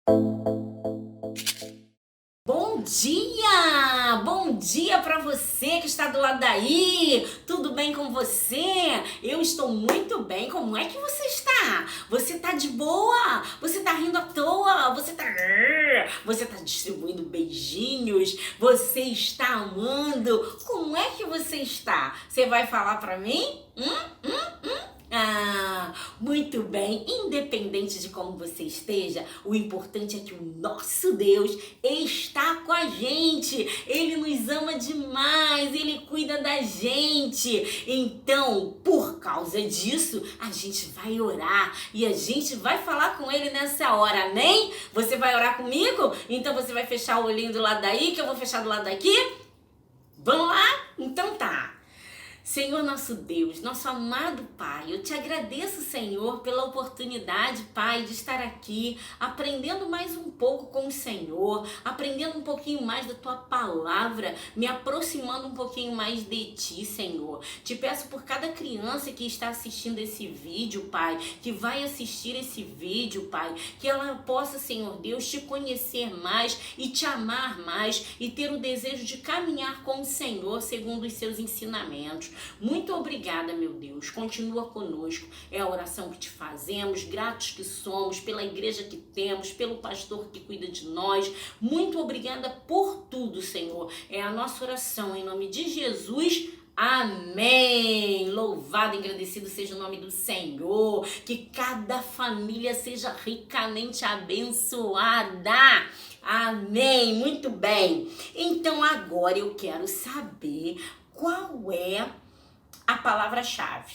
Bom dia! Bom dia para você que está do lado daí! Tudo bem com você? Eu estou muito bem. Como é que você está? Você tá de boa? Você tá rindo à toa? Você tá distribuindo beijinhos? Você está amando? Como é que você está? Você vai falar para mim? Muito bem. Independente de como você esteja, o importante é que o nosso Deus está com a gente. Ele nos ama demais, Ele cuida da gente. Então, por causa disso, a gente vai orar e a gente vai falar com Ele nessa hora, amém? Você vai orar comigo? Então você vai fechar o olhinho do lado daí, que eu vou fechar do lado daqui? Vamos lá? Então tá. Senhor nosso Deus, nosso amado Pai, eu te agradeço, Senhor, pela oportunidade, Pai, de estar aqui, aprendendo mais um pouco com o Senhor, aprendendo um pouquinho mais da Tua palavra, me aproximando um pouquinho mais de Ti, Senhor. Te peço por cada criança que está assistindo esse vídeo, Pai, que vai assistir esse vídeo, Pai, que ela possa, Senhor Deus, te conhecer mais e te amar mais e ter o desejo de caminhar com o Senhor segundo os seus ensinamentos. Muito obrigada, meu Deus. Continua conosco. É a oração que te fazemos, gratos que somos pela igreja que temos, pelo pastor que cuida de nós. Muito obrigada por tudo, Senhor. É a nossa oração em nome de Jesus. Amém! Louvado e agradecido seja o nome do Senhor. Que cada família seja ricamente abençoada. Amém! Muito bem. Então agora eu quero saber qual é a palavra-chave.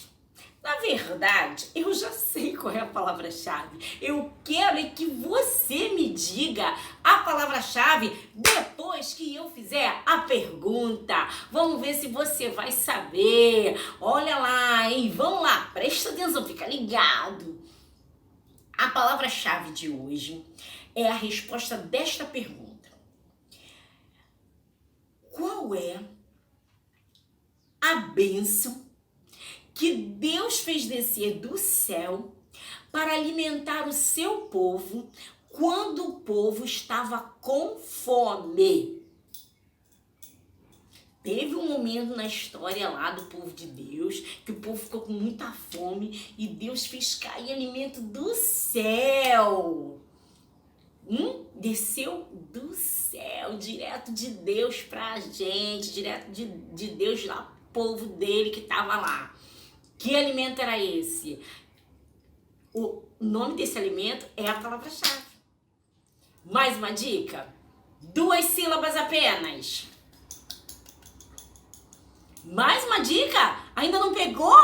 Na verdade, eu já sei qual é a palavra-chave. Eu quero é que você me diga a palavra-chave depois que eu fizer a pergunta. Vamos ver se você vai saber. Olha lá, hein? Vamos lá, presta atenção, fica ligado. A palavra-chave de hoje é a resposta desta pergunta. Qual é a bênção que Deus fez descer do céu para alimentar o seu povo quando o povo estava com fome? Teve um momento na história lá do povo de Deus que o povo ficou com muita fome e Deus fez cair alimento do céu. Desceu do céu, direto de Deus pra gente, direto de Deus lá, povo dele que estava lá. Que alimento era esse? O nome desse alimento é a palavra-chave. Mais uma dica? 2 sílabas apenas. Mais uma dica? Ainda não pegou?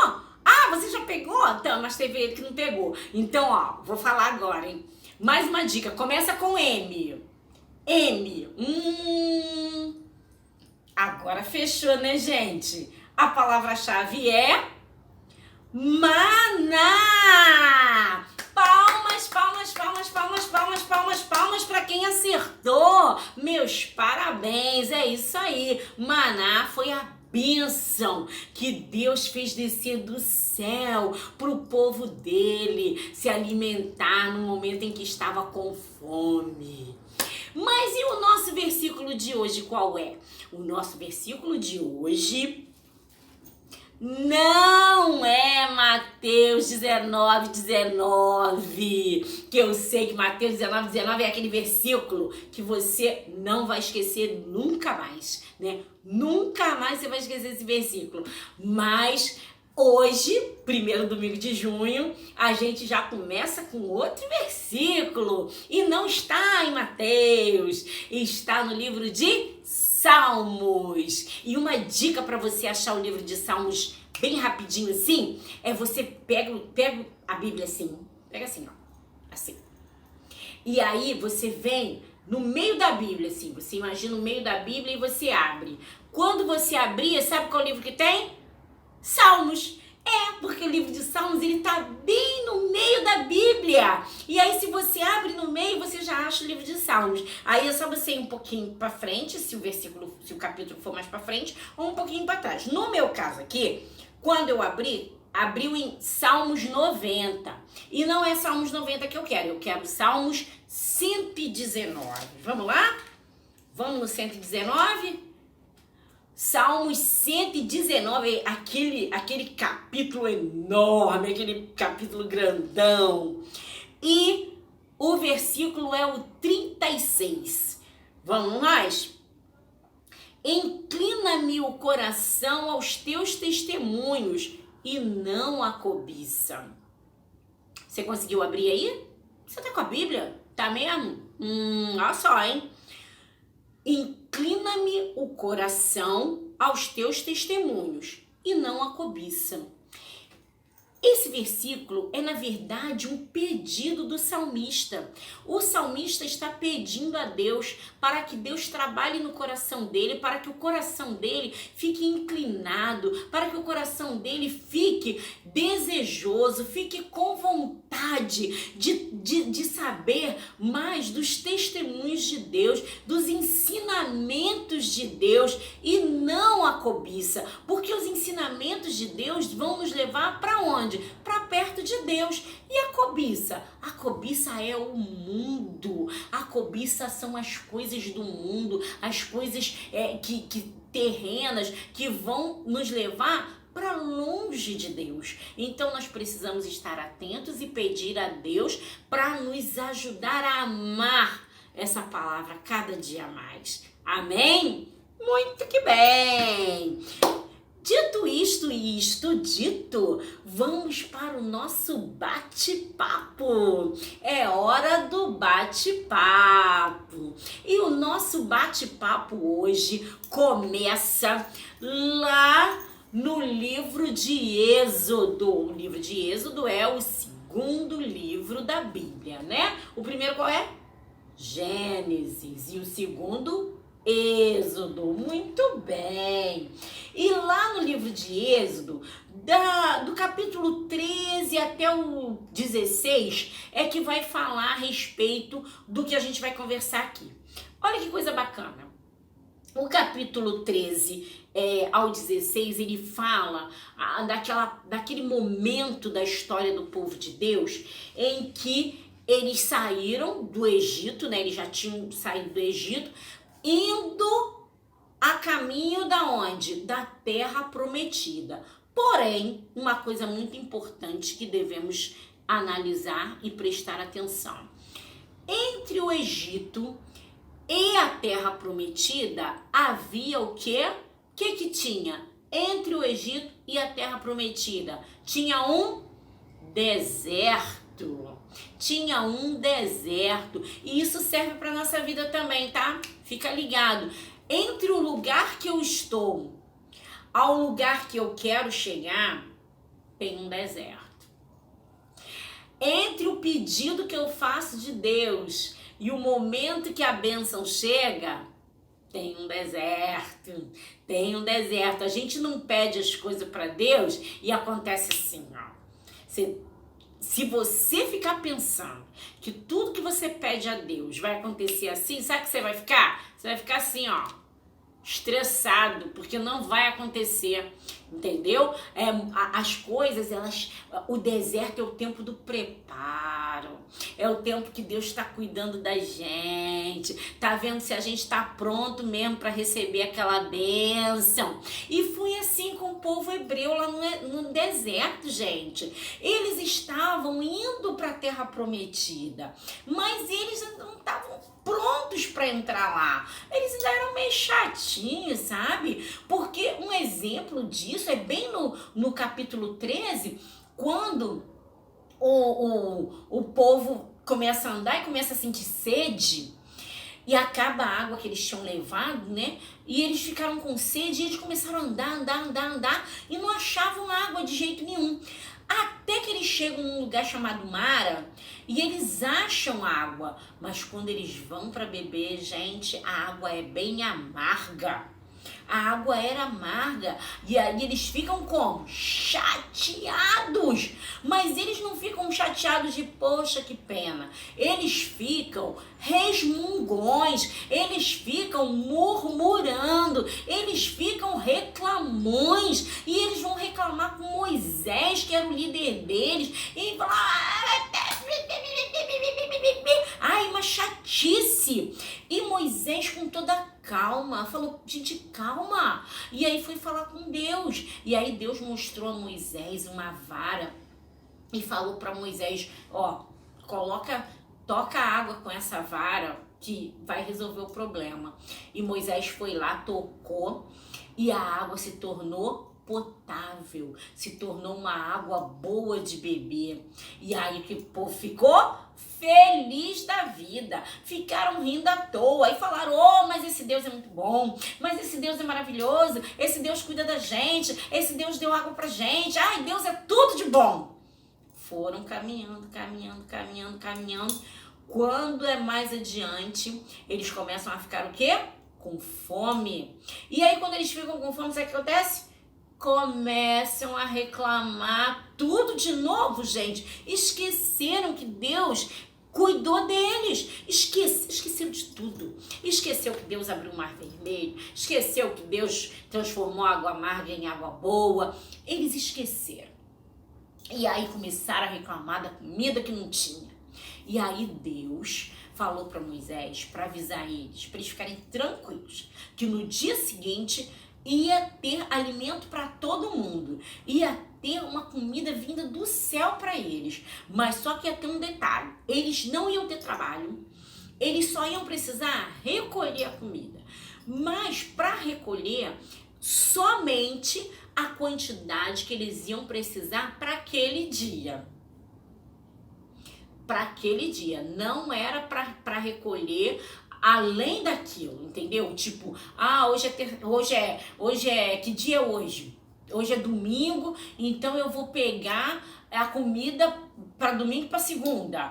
Ah, você já pegou? Então, mas teve ele que não pegou. Então, ó, vou falar agora, hein? Mais uma dica, começa com M. M. Agora fechou, né, gente? A palavra-chave é maná! Palmas, palmas, palmas, palmas, palmas, palmas, palmas para quem acertou! Meus parabéns, é isso aí! Maná foi a bênção que Deus fez descer do céu para o povo dele se alimentar no momento em que estava com fome. Mas e o nosso versículo de hoje qual é? O nosso versículo de hoje não é Mateus 19:19, que eu sei que Mateus 19:19 é aquele versículo que você não vai esquecer nunca mais, né? Nunca mais você vai esquecer esse versículo. Mas hoje, primeiro domingo de junho, a gente já começa com outro versículo. E não está em Mateus, está no livro de Salmos. E uma dica para você achar o livro de Salmos bem rapidinho assim, é você pega a Bíblia assim, pega assim, ó, assim. E aí você vem no meio da Bíblia, assim, você imagina o meio da Bíblia e você abre. Quando você abrir, sabe qual livro que tem? Salmos. Porque o livro de Salmos, ele tá bem no meio da Bíblia. E aí, se você abre no meio, você já acha o livro de Salmos. Aí é só você ir um pouquinho para frente, se o capítulo for mais para frente, ou um pouquinho para trás. No meu caso aqui, quando eu abriu em Salmos 90. E não é Salmos 90 que eu quero Salmos 119. Vamos lá? Vamos no 119? Salmos 119, aquele capítulo enorme, aquele capítulo grandão. E o versículo é o 36. Vamos nós? Inclina-me o coração aos teus testemunhos e não a cobiça. Você conseguiu abrir aí? Você tá com a Bíblia? Tá mesmo? Olha só, hein? Inclina-me o coração aos teus testemunhos e não a cobiça. Esse versículo é, na verdade, um pedido do salmista. O salmista está pedindo a Deus para que Deus trabalhe no coração dele, para que o coração dele fique inclinado, para que o coração dele fique desejoso, fique com vontade de saber mais dos testemunhos de Deus, dos ensinamentos de Deus e não a cobiça, porque os ensinamentos de Deus vão nos levar para onde? Para perto de Deus. E a cobiça? A cobiça é o mundo. A cobiça são as coisas do mundo, as coisas que terrenas que vão nos levar para longe de Deus. Então nós precisamos estar atentos e pedir a Deus para nos ajudar a amar essa palavra cada dia mais. Amém? Muito que bem! Dito isto dito, vamos para o nosso bate-papo. É hora do bate-papo. E o nosso bate-papo hoje começa lá no livro de Êxodo. O livro de Êxodo é o segundo livro da Bíblia, né? O primeiro qual é? Gênesis. E o segundo, Êxodo. Muito bem. E lá no livro de Êxodo, do capítulo 13 até o 16, é que vai falar a respeito do que a gente vai conversar aqui. Olha que coisa bacana. O capítulo 13 ao 16, ele fala daquele momento da história do povo de Deus em que eles saíram do Egito, né? Eles já tinham saído do Egito, indo a caminho da onde? Da terra prometida. Porém, uma coisa muito importante que devemos analisar e prestar atenção. Entre o Egito e a terra prometida havia o quê? O que tinha? Entre o Egito e a terra prometida tinha um deserto. Tinha um deserto. E isso serve para nossa vida também, tá? Fica ligado. Entre o lugar que eu estou ao lugar que eu quero chegar, tem um deserto. Entre o pedido que eu faço de Deus e o momento que a bênção chega, tem um deserto. Tem um deserto. A gente não pede as coisas para Deus e acontece assim, ó. Se você ficar pensando que tudo que você pede a Deus vai acontecer assim, sabe o que você vai ficar? Você vai ficar assim, ó, estressado, porque não vai acontecer, entendeu? As coisas, o deserto é o tempo do preparo, é o tempo que Deus está cuidando da gente, tá vendo se a gente está pronto mesmo para receber aquela bênção. E foi assim com o povo hebreu lá no deserto, gente. Eles estavam indo para a terra prometida, mas eles não estavam prontos para entrar lá. Eles ainda eram meio chatinhos, sabe? Porque um exemplo disso é bem no capítulo 13, quando o povo começa a andar e começa a sentir sede e acaba a água que eles tinham levado, né? E eles ficaram com sede e eles começaram a andar e não achavam água de jeito nenhum. Até que eles chegam num lugar chamado Mara e eles acham água, mas quando eles vão para beber, gente, a água é bem amarga. A água era amarga e aí eles ficam como? Chateados. Mas eles não ficam chateados de poxa, que pena. Eles ficam resmungões, eles ficam murmurando, eles ficam reclamões e eles vão reclamar com Moisés, que era o líder deles, e falar: Ai, uma chatice. E Moisés, com toda calma, falou, gente, calma. E aí foi falar com Deus. E aí Deus mostrou a Moisés uma vara e falou para Moisés, ó, toca água com essa vara que vai resolver o problema. E Moisés foi lá, tocou e a água se tornou potável, se tornou uma água boa de beber. E aí que o povo ficou feliz da vida, ficaram rindo à toa e falaram, oh, mas esse Deus é muito bom, mas esse Deus é maravilhoso, esse Deus cuida da gente, esse Deus deu água pra gente, ai, Deus é tudo de bom. Foram caminhando. Quando é mais adiante, eles começam a ficar o quê? Com fome. E aí, quando eles ficam com fome, sabe o que acontece? Começam a reclamar tudo de novo, gente. Esqueceram que Deus cuidou deles. Esqueceram de tudo. Esqueceu que Deus abriu o mar vermelho. Esqueceu que Deus transformou a água amarga em água boa. Eles esqueceram. E aí começaram a reclamar da comida que não tinha. E aí Deus falou para Moisés, para avisar eles, para eles ficarem tranquilos, que no dia seguinte ia ter alimento para todo mundo, ia ter uma comida vinda do céu para eles. Mas só que ia ter um detalhe, eles não iam ter trabalho, eles só iam precisar recolher a comida. Mas para recolher, somente a quantidade que eles iam precisar para aquele dia. Para aquele dia, não era para recolher além daquilo, entendeu? Tipo, hoje é que dia é hoje? Hoje é domingo, então eu vou pegar a comida para domingo para segunda.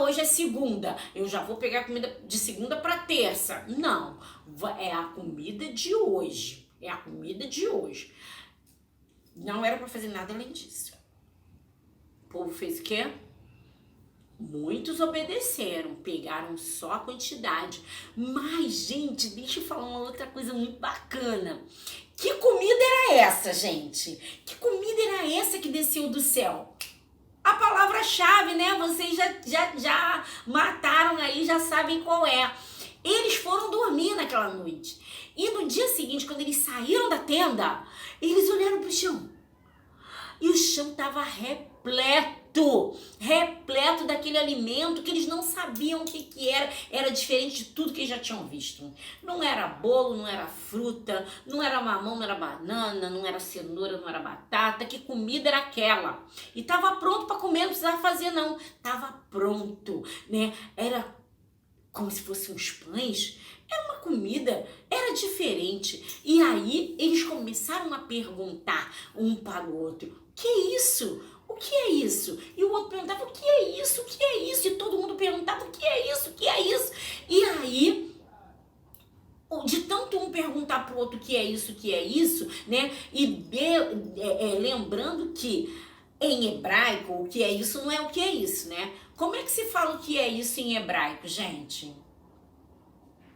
Hoje é segunda, eu já vou pegar a comida de segunda para terça. Não, é a comida de hoje. É a comida de hoje. Não era para fazer nada além disso. O povo fez o quê? Muitos obedeceram, pegaram só a quantidade. Mas, gente, deixa eu falar uma outra coisa muito bacana. Que comida era essa, gente? Que comida era essa que desceu do céu? A palavra-chave, né? Vocês já mataram aí, já sabem qual é. Eles foram dormir naquela noite. E no dia seguinte, quando eles saíram da tenda, eles olharam pro chão. E o chão estava repleto daquele alimento que eles não sabiam o que era. Era diferente de tudo que eles já tinham visto. Não era bolo, não era fruta, não era mamão, não era banana, não era cenoura, não era batata. Que comida era aquela? E estava pronto para comer, não precisava fazer não. Estava pronto, né? Era como se fossem uns pães. Era uma comida, era diferente. E aí eles começaram a perguntar um para o outro: que é isso? O que é isso? E o outro perguntava: o que é isso? O que é isso? E todo mundo perguntava: o que é isso? O que é isso? E aí, de tanto um perguntar pro outro o que é isso, né? E lembrando que em hebraico o que é isso não é o que é isso, né? Como é que se fala o que é isso em hebraico, gente?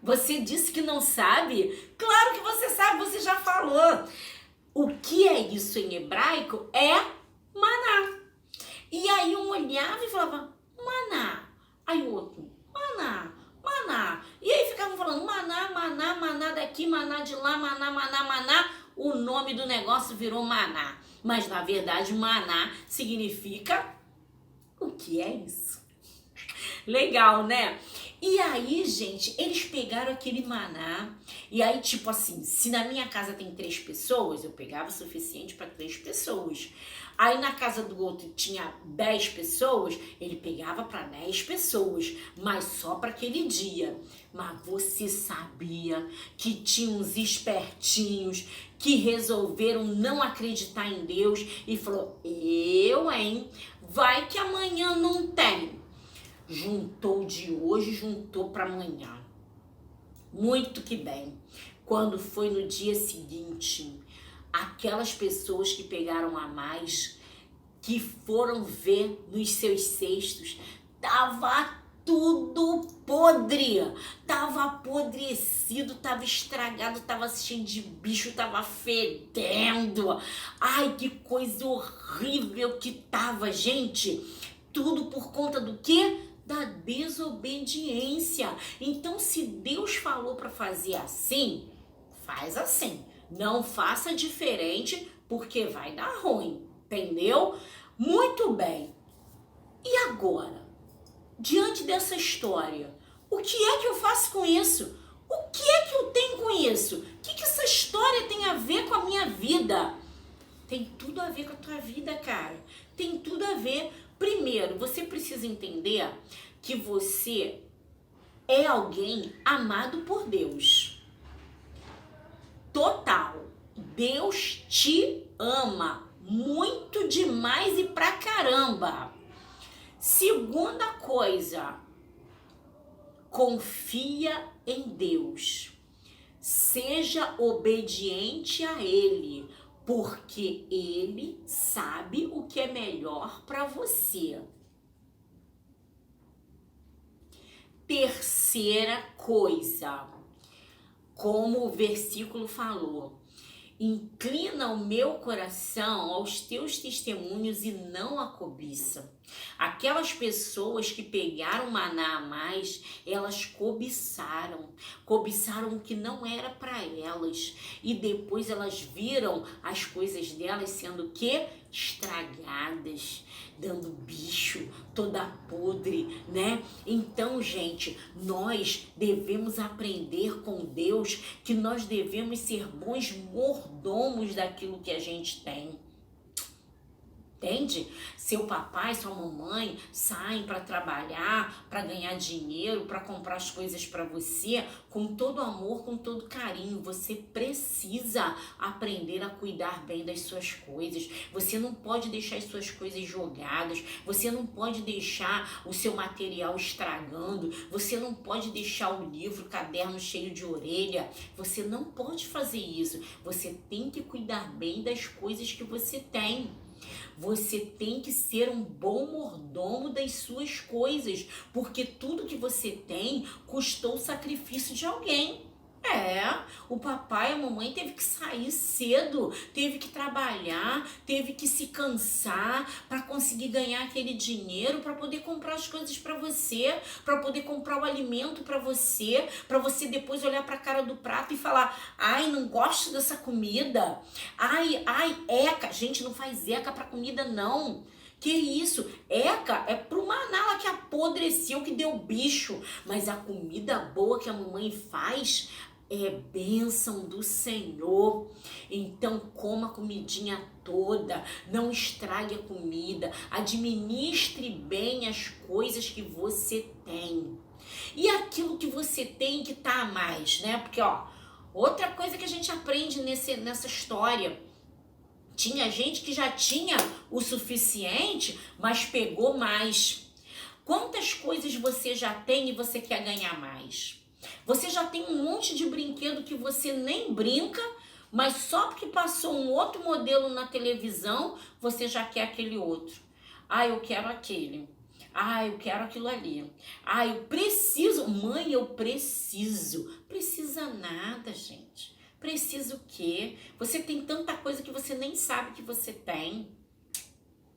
Você disse que não sabe? Claro que você sabe, você já falou. O que é isso em hebraico é maná. E aí um olhava e falava: maná. Aí o outro: maná, maná. E aí ficavam falando: maná, maná, maná daqui, maná de lá, maná, maná, maná. O nome do negócio virou maná. Mas na verdade maná significa: o que é isso? Legal, né? E aí, gente, eles pegaram aquele maná. E aí, tipo assim, se na minha casa tem 3 pessoas, eu pegava o suficiente para 3 pessoas. Aí na casa do outro tinha 10 pessoas, ele pegava para 10 pessoas, mas só para aquele dia. Mas você sabia que tinha uns espertinhos que resolveram não acreditar em Deus e falou: vai que amanhã não tem. Juntou de hoje, juntou para amanhã. Muito que bem. Quando foi no dia seguinte, aquelas pessoas que pegaram a mais, que foram ver nos seus cestos, tava tudo podre, tava apodrecido, tava estragado, tava cheio de bicho, tava fedendo. Ai, que coisa horrível que tava, gente. Tudo por conta do quê? da desobediência. Então, se Deus falou para fazer assim, faz assim. Não faça diferente, porque vai dar ruim, entendeu? Muito bem. E agora, diante dessa história, o que é que eu faço com isso? O que é que eu tenho com isso? O que essa história tem a ver com a minha vida? Tem tudo a ver com a tua vida, cara. Tem tudo a ver. Primeiro, você precisa entender que você é alguém amado por Deus. Total. Deus te ama muito demais e pra caramba. Segunda coisa, confia em Deus. Seja obediente a Ele, porque Ele sabe o que é melhor para você. Terceira coisa, como o versículo falou, inclina o meu coração aos teus testemunhos e não a cobiça. Aquelas pessoas que pegaram maná a mais, elas cobiçaram o que não era para elas, e depois elas viram as coisas delas sendo que estragadas, dando bicho, toda podre, né? Então, gente, nós devemos aprender com Deus que nós devemos ser bons mordomos daquilo que a gente tem. Entende? Seu papai, sua mamãe saem para trabalhar, para ganhar dinheiro, para comprar as coisas para você, com todo amor, com todo carinho. Você precisa aprender a cuidar bem das suas coisas. Você não pode deixar as suas coisas jogadas. Você não pode deixar o seu material estragando. Você não pode deixar o livro, o caderno cheio de orelha. Você não pode fazer isso. Você tem que cuidar bem das coisas que você tem. Você tem que ser um bom mordomo das suas coisas, porque tudo que você tem custou o sacrifício de alguém. O papai e a mamãe teve que sair cedo, teve que trabalhar, teve que se cansar para conseguir ganhar aquele dinheiro, para poder comprar as coisas para você, para poder comprar o alimento para você depois olhar para a cara do prato e falar: ai, não gosto dessa comida, ai, eca. Gente, não faz eca para comida não. Que isso? Eca é pro maná que apodreceu, que deu bicho. Mas a comida boa que a mamãe faz é bênção do Senhor. Então coma a comidinha toda, não estrague a comida, administre bem as coisas que você tem. E aquilo que você tem que tá a mais, né? Porque, outra coisa que a gente aprende nessa história, tinha gente que já tinha o suficiente, mas pegou mais. Quantas coisas você já tem e você quer ganhar mais? Você já tem um monte de brinquedo que você nem brinca, mas só porque passou um outro modelo na televisão, você já quer aquele outro. Eu quero aquele. Eu quero aquilo ali. Eu preciso. Mãe, eu preciso. Precisa nada, gente. Precisa o quê? Você tem tanta coisa que você nem sabe que você tem,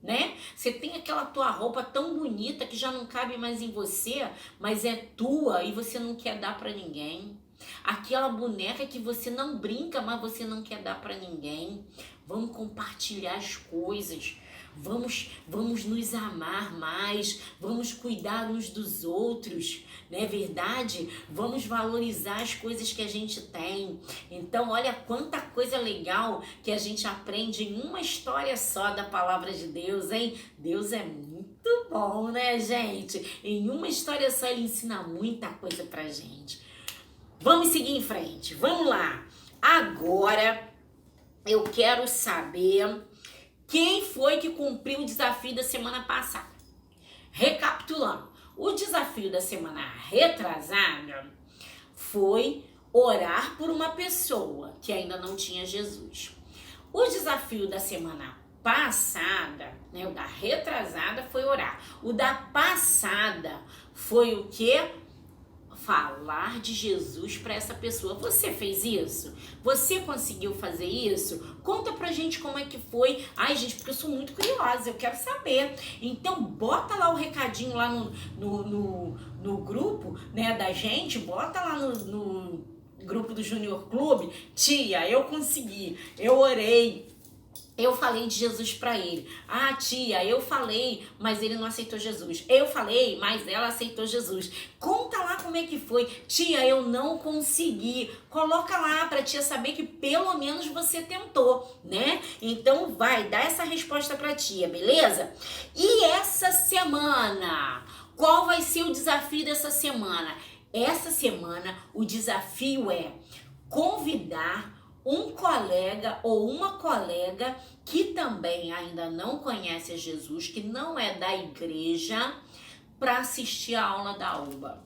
né? Você tem aquela tua roupa tão bonita que já não cabe mais em você, mas é tua e você não quer dar pra ninguém. Aquela boneca que você não brinca, mas você não quer dar pra ninguém. Vamos compartilhar as coisas. Vamos nos amar mais, vamos cuidar uns dos outros, não é verdade? Vamos valorizar as coisas que a gente tem. Então, olha quanta coisa legal que a gente aprende em uma história só da palavra de Deus, hein? Deus é muito bom, né, gente? Em uma história só ele ensina muita coisa pra gente. Vamos seguir em frente, vamos lá. Agora, eu quero saber quem foi que cumpriu o desafio da semana passada. Recapitulando, o desafio da semana retrasada foi orar por uma pessoa que ainda não tinha Jesus. O desafio da semana passada, né, o da retrasada foi orar. O da passada foi o quê? falar de Jesus para essa pessoa. Você fez isso? Você conseguiu fazer isso? Conta pra gente como é que foi. Ai, gente, porque eu sou muito curiosa, eu quero saber. Então, bota lá o recadinho lá no grupo, né, da gente, bota lá no grupo do Júnior Clube. Tia, eu consegui, eu orei, eu falei de Jesus pra ele. Ah, tia, eu falei, mas ele não aceitou Jesus. Eu falei, mas ela aceitou Jesus. Conta lá como é que foi. Tia, eu não consegui. Coloca lá pra tia saber que pelo menos você tentou, né? Então vai, dá essa resposta pra tia, beleza? E essa semana, qual vai ser o desafio dessa semana? Essa semana o desafio é convidar um colega ou uma colega que também ainda não conhece Jesus, que não é da igreja, para assistir a aula da UBA.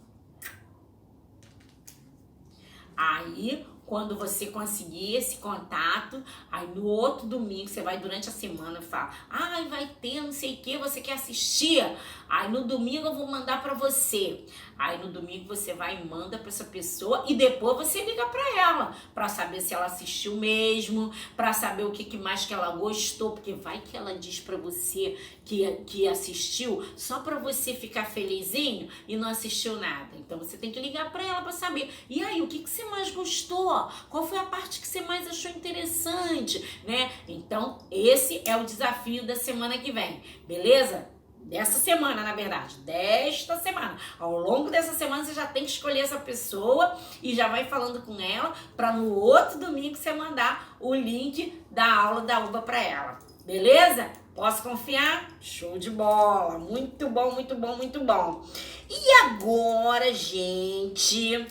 Aí, quando você conseguir esse contato, aí no outro domingo, você vai durante a semana e fala, ai, vai ter não sei o que, você quer assistir? Aí no domingo eu vou mandar pra você. Aí no domingo você vai e manda pra essa pessoa e depois você liga pra ela, pra saber se ela assistiu mesmo, pra saber o que mais que ela gostou, porque vai que ela diz pra você que assistiu só pra você ficar felizinho e não assistiu nada. Então você tem que ligar pra ela pra saber. E aí, o que você mais gostou? Qual foi a parte que você mais achou interessante, né? Então, esse é o desafio da semana que vem, beleza? Dessa semana, na verdade, desta semana. Ao longo dessa semana você já tem que escolher essa pessoa e já vai falando com ela para no outro domingo você mandar o link da aula da UBA para ela. Beleza? Posso confiar? Show de bola! Muito bom, muito bom, muito bom. E agora, gente,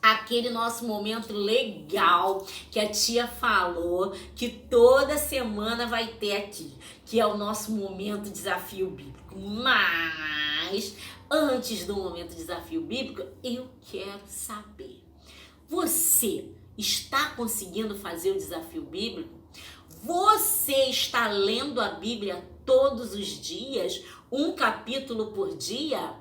aquele nosso momento legal que a tia falou que toda semana vai ter aqui, que é o nosso momento desafio bíblico. Mas antes do momento desafio bíblico, eu quero saber, você está conseguindo fazer o desafio bíblico? Você está lendo a Bíblia todos os dias, um capítulo por dia?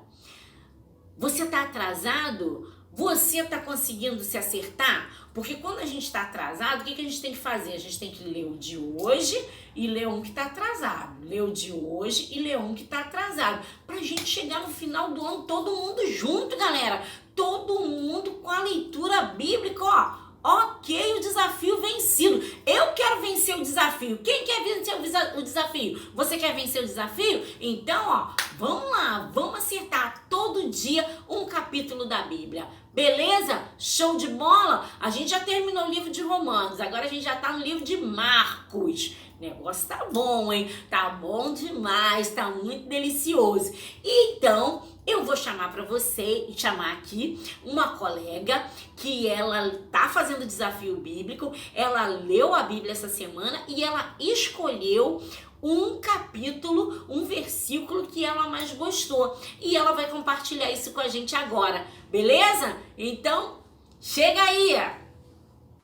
Você está atrasado? Você está conseguindo se acertar? Porque quando a gente está atrasado, o que a gente tem que fazer? A gente tem que ler o de hoje e ler um que está atrasado. Ler o de hoje e ler um que está atrasado. Pra gente chegar no final do ano todo mundo junto, galera. Todo mundo com a leitura bíblica, ó. Ok, o desafio vencido. Eu quero vencer o desafio. Quem quer vencer o desafio? Você quer vencer o desafio? Então, ó, vamos lá, vamos acertar todo dia um capítulo da Bíblia. Beleza? Show de bola? A gente já terminou o livro de Romanos, agora a gente já tá no livro de Marcos. O negócio tá bom, hein? Tá bom demais, tá muito delicioso. Então, eu vou chamar para você e chamar aqui uma colega que ela tá fazendo o desafio bíblico, ela leu a Bíblia essa semana e ela escolheu um capítulo, um versículo que ela mais gostou. E ela vai compartilhar isso com a gente agora, beleza? Então, chega aí!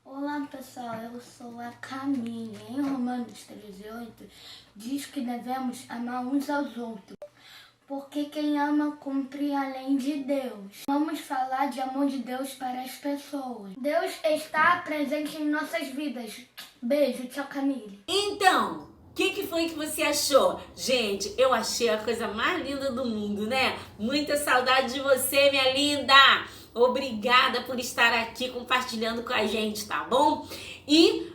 Olá pessoal, eu sou a Camille. Em Romanos 13:8 diz que devemos amar uns aos outros, porque quem ama cumpre a lei de Deus. Vamos falar de amor de Deus para as pessoas. Deus está presente em nossas vidas. Beijo, tchau Camille. Então, o que foi que você achou? Gente, eu achei a coisa mais linda do mundo, né? Muita saudade de você, minha linda! Obrigada por estar aqui compartilhando com a gente, tá bom? E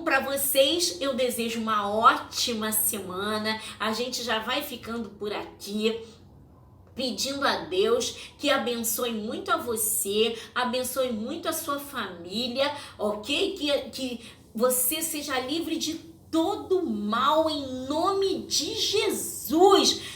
para vocês, eu desejo uma ótima semana. A gente já vai ficando por aqui, pedindo a Deus que abençoe muito a você, abençoe muito a sua família, ok? Que você seja livre de todo mal em nome de Jesus.